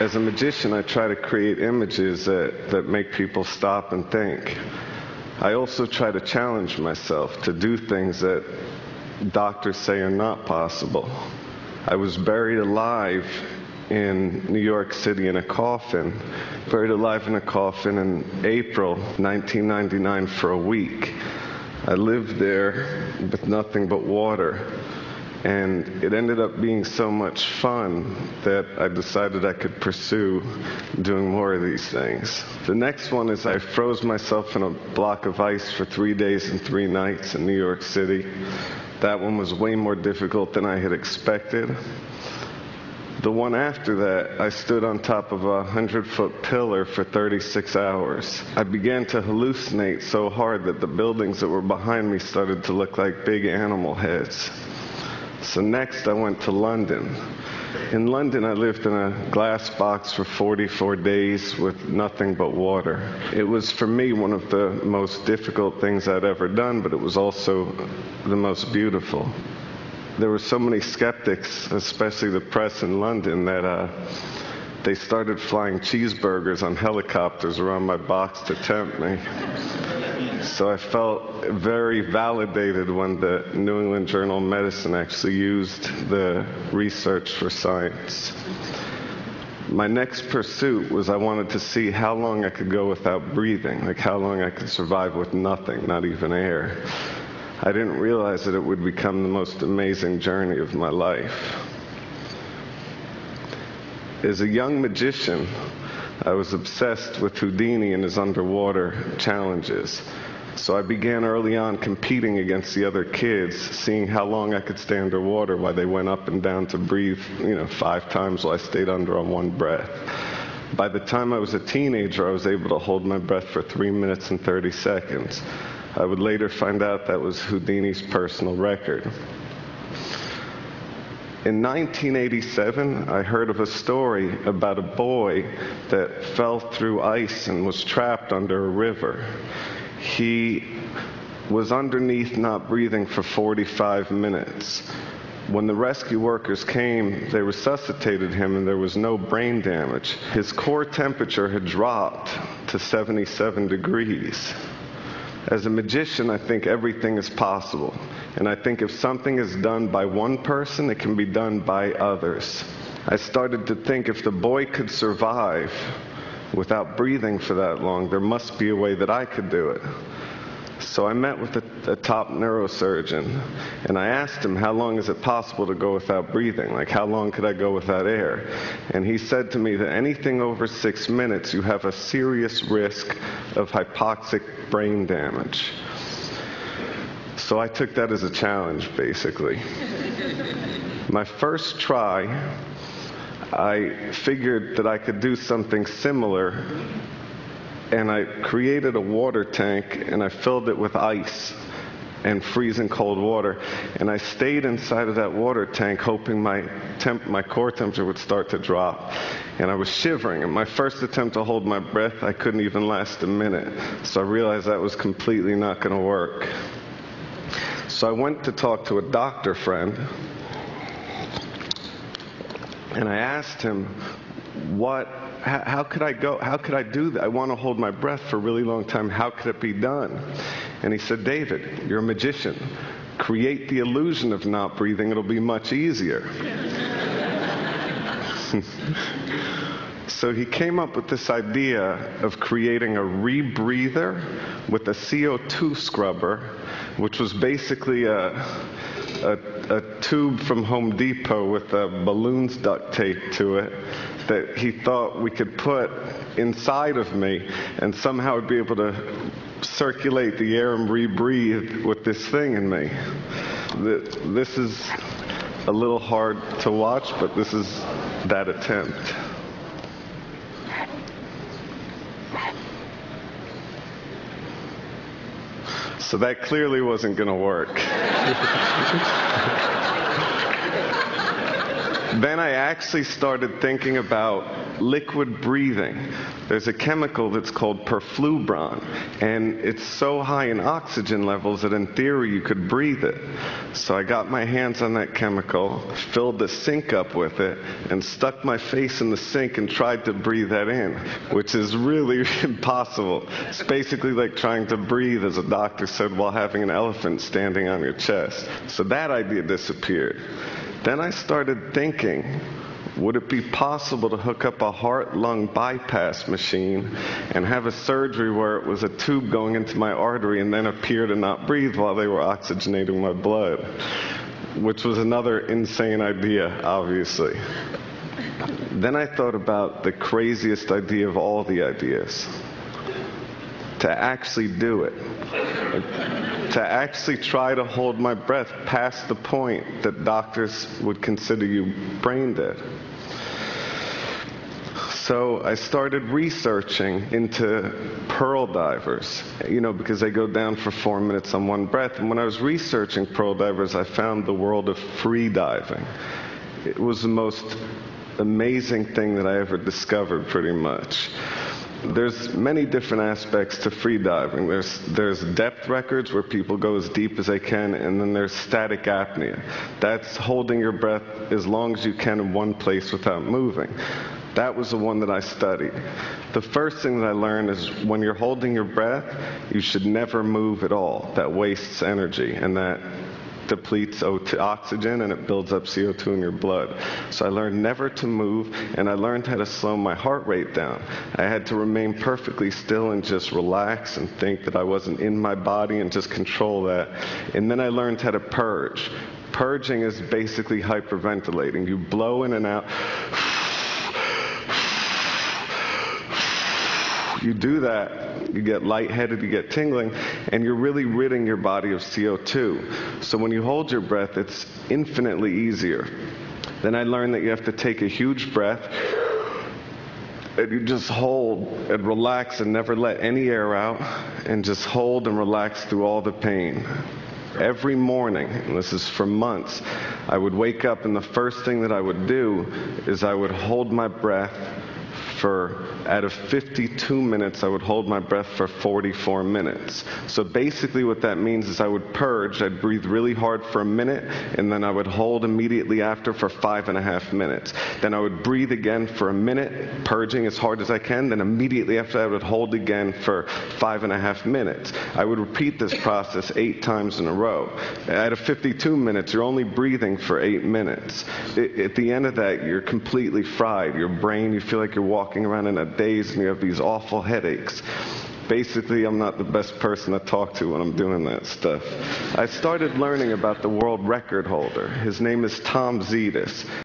As a magician, I try to create images that make people stop and think. I also try to challenge myself to do things that doctors say are not possible. I was buried alive in New York City in a coffin, buried alive in a coffin in April 1999 for a week. I lived there with nothing but water. And it ended up being so much fun that I decided I could pursue doing more of these things. The next one is I froze myself in a block of ice for 3 days and 3 nights in New York City. That one was way more difficult than I had expected. The one after that, I stood on top of a 100-foot pillar for 36 hours. I began to hallucinate so hard that the buildings that were behind me started to look like big animal heads. So next I went to London. In London I lived in a glass box for 44 days with nothing but water. It was for me one of the most difficult things I'd ever done, but it was also the most beautiful. There were so many skeptics, especially the press in London, that they started flying cheeseburgers on helicopters around my box to tempt me. So I felt very validated when the New England Journal of Medicine actually used the research for science. My next pursuit was I wanted to see how long I could go without breathing, like how long I could survive with nothing, not even air. I didn't realize that it would become the most amazing journey of my life. As a young magician, I was obsessed with Houdini and his underwater challenges. So I began early on competing against the other kids, seeing how long I could stay underwater while they went up and down to breathe, 5 times while I stayed under on one breath. By the time I was a teenager, I was able to hold my breath for 3 minutes and 30 seconds. I would later find out that was Houdini's personal record. In 1987, I heard of a story about a boy that fell through ice and was trapped under a river. He was underneath not breathing for 45 minutes. When the rescue workers came, they resuscitated him and there was no brain damage. His core temperature had dropped to 77 degrees. As a magician, I think everything is possible. And I think if something is done by one person, it can be done by others. I started to think if the boy could survive without breathing for that long, there must be a way that I could do it. So I met with a top neurosurgeon, and I asked him, how long is it possible to go without breathing? Like, how long could I go without air? And he said to me that anything over 6 minutes, you have a serious risk of hypoxic brain damage. So I took that as a challenge, basically. My first try, I figured that I could do something similar, and I created a water tank and I filled it with ice and freezing cold water, and I stayed inside of that water tank hoping my core temperature would start to drop. And I was shivering, and my first attempt to hold my breath, I couldn't even last a minute. So I realized that was completely not going to work. So I went to talk to a doctor friend, and I asked him, how could I do that? I want to hold my breath for a really long time. How could it be done? And he said, David, you're a magician. Create the illusion of not breathing. It'll be much easier. So he came up with this idea of creating a rebreather with a CO2 scrubber, which was basically a tube from Home Depot with balloons duct taped to it that he thought we could put inside of me, and somehow I'd be able to circulate the air and rebreathe with this thing in me. This is a little hard to watch, but this is that attempt. So that clearly wasn't going to work. Then I actually started thinking about liquid breathing. There's a chemical that's called perflubron, and it's so high in oxygen levels that in theory you could breathe it. So I got my hands on that chemical, filled the sink up with it, and stuck my face in the sink and tried to breathe that in, which is really impossible. It's basically like trying to breathe, as a doctor said, while having an elephant standing on your chest. So that idea disappeared. Then I started thinking, would it be possible to hook up a heart-lung bypass machine and have a surgery where it was a tube going into my artery and then appear to not breathe while they were oxygenating my blood? Which was another insane idea, obviously. Then I thought about the craziest idea of all the ideas. To actually do it. To actually try to hold my breath past the point that doctors would consider you brain dead. So I started researching into pearl divers, because they go down for 4 minutes on one breath. And when I was researching pearl divers, I found the world of free diving. It was the most amazing thing that I ever discovered, pretty much. There's many different aspects to free diving. There's depth records where people go as deep as they can, and then there's static apnea. That's holding your breath as long as you can in one place without moving. That was the one that I studied. The first thing that I learned is when you're holding your breath, you should never move at all. That wastes energy, and that depletes oxygen, and it builds up CO2 in your blood. So I learned never to move, and I learned how to slow my heart rate down. I had to remain perfectly still and just relax and think that I wasn't in my body and just control that. And then I learned how to purge. Purging is basically hyperventilating. You blow in and out. You do that, you get lightheaded, you get tingling, and you're really ridding your body of CO2. So when you hold your breath, it's infinitely easier. Then I learned that you have to take a huge breath, and you just hold and relax and never let any air out, and just hold and relax through all the pain. Every morning, and this is for months, I would wake up, and the first thing that I would do is I would hold my breath out of 52 minutes, I would hold my breath for 44 minutes. So basically what that means is I would purge, I'd breathe really hard for a minute, and then I would hold immediately after for 5.5 minutes. Then I would breathe again for a minute, purging as hard as I can, then immediately after I would hold again for 5.5 minutes. I would repeat this process 8 times in a row. Out of 52 minutes, you're only breathing for 8 minutes. At the end of that, you're completely fried. Your brain, you feel like you're walking around in a daze and you have these awful headaches. Basically, I'm not the best person to talk to when I'm doing that stuff. I started learning about the world record holder. His name is Tom Zetas.